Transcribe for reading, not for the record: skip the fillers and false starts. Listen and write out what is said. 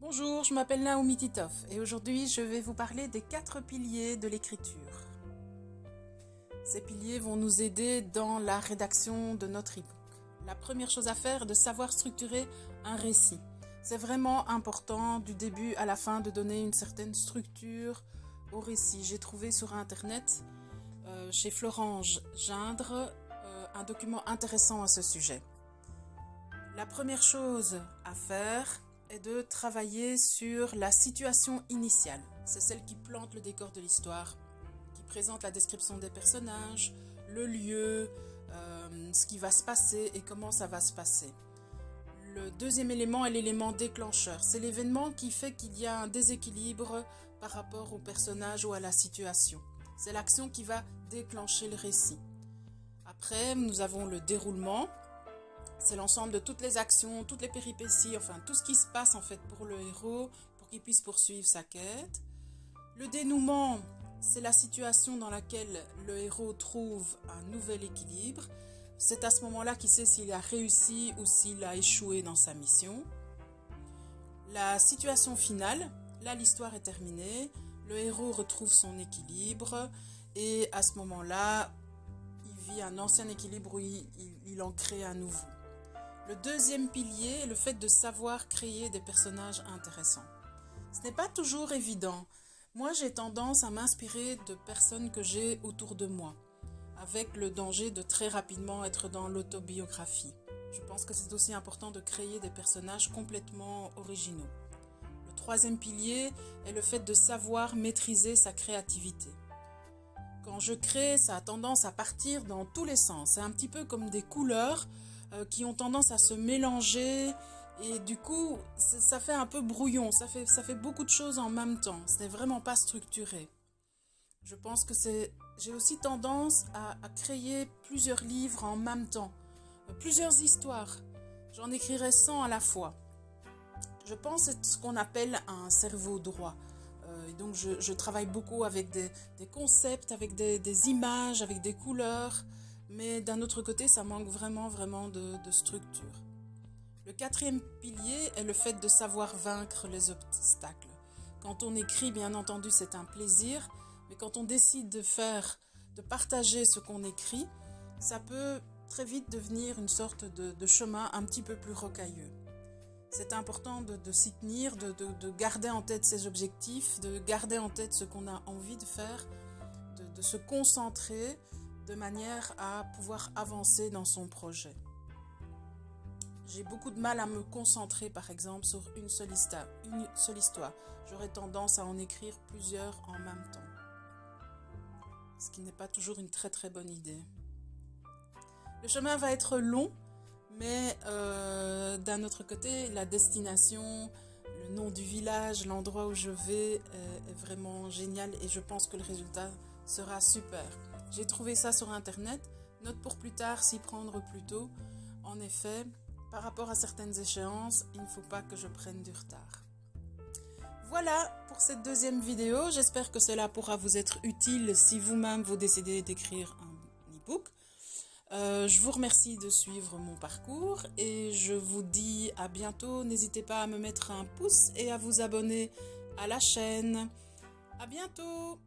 Bonjour, je m'appelle Naomi Titov et aujourd'hui je vais vous parler des 4 piliers de l'écriture. Ces piliers vont nous aider dans la rédaction de notre e-book. La première chose à faire est de savoir structurer un récit. C'est vraiment important du début à la fin de donner une certaine structure au récit. J'ai trouvé sur internet, chez Florence Gindre, un document intéressant à ce sujet. La première chose à faire est de travailler sur la situation initiale. C'est celle qui plante le décor de l'histoire, qui présente la description des personnages, le lieu, ce qui va se passer et comment ça va se passer. Le deuxième élément est l'élément déclencheur. C'est l'événement qui fait qu'il y a un déséquilibre par rapport au personnage ou à la situation. C'est l'action qui va déclencher le récit. Après, nous avons le déroulement. C'est l'ensemble de toutes les actions, toutes les péripéties, enfin tout ce qui se passe en fait pour le héros, pour qu'il puisse poursuivre sa quête. Le dénouement, c'est la situation dans laquelle le héros trouve un nouvel équilibre. C'est à ce moment-là qu'il sait s'il a réussi ou s'il a échoué dans sa mission. La situation finale, là l'histoire est terminée, le héros retrouve son équilibre et à ce moment-là, il vit un ancien équilibre où il en crée un nouveau. Le deuxième pilier est le fait de savoir créer des personnages intéressants. Ce n'est pas toujours évident. Moi, j'ai tendance à m'inspirer de personnes que j'ai autour de moi, avec le danger de très rapidement être dans l'autobiographie. Je pense que c'est aussi important de créer des personnages complètement originaux. Le troisième pilier est le fait de savoir maîtriser sa créativité. Quand je crée, ça a tendance à partir dans tous les sens. C'est un petit peu comme des couleurs qui ont tendance à se mélanger et du coup ça fait un peu brouillon, ça fait beaucoup de choses en même temps, ce n'est vraiment pas structuré. Je pense que j'ai aussi tendance à créer plusieurs livres en même temps, plusieurs histoires, j'en écrirai 100 à la fois. Je pense que c'est ce qu'on appelle un cerveau droit. Donc je travaille beaucoup avec des concepts, avec des images, avec des couleurs. Mais d'un autre côté, ça manque vraiment de structure. Le quatrième pilier est le fait de savoir vaincre les obstacles. Quand on écrit, bien entendu, c'est un plaisir, mais quand on décide de partager ce qu'on écrit, ça peut très vite devenir une sorte de chemin un petit peu plus rocailleux. C'est important de s'y tenir, de garder en tête ses objectifs, de garder en tête ce qu'on a envie de faire, de se concentrer, de manière à pouvoir avancer dans son projet. J'ai beaucoup de mal à me concentrer par exemple sur une seule histoire. J'aurais tendance à en écrire plusieurs en même temps. Ce qui n'est pas toujours une très bonne idée. Le chemin va être long, mais d'un autre côté, la destination, le nom du village, l'endroit où je vais est vraiment génial et je pense que le résultat sera super. J'ai trouvé ça sur internet, note pour plus tard, s'y prendre plus tôt. En effet, par rapport à certaines échéances, il ne faut pas que je prenne du retard. Voilà pour cette deuxième vidéo, j'espère que cela pourra vous être utile si vous-même vous décidez d'écrire un e-book. Je vous remercie de suivre mon parcours et je vous dis à bientôt. N'hésitez pas à me mettre un pouce et à vous abonner à la chaîne. À bientôt!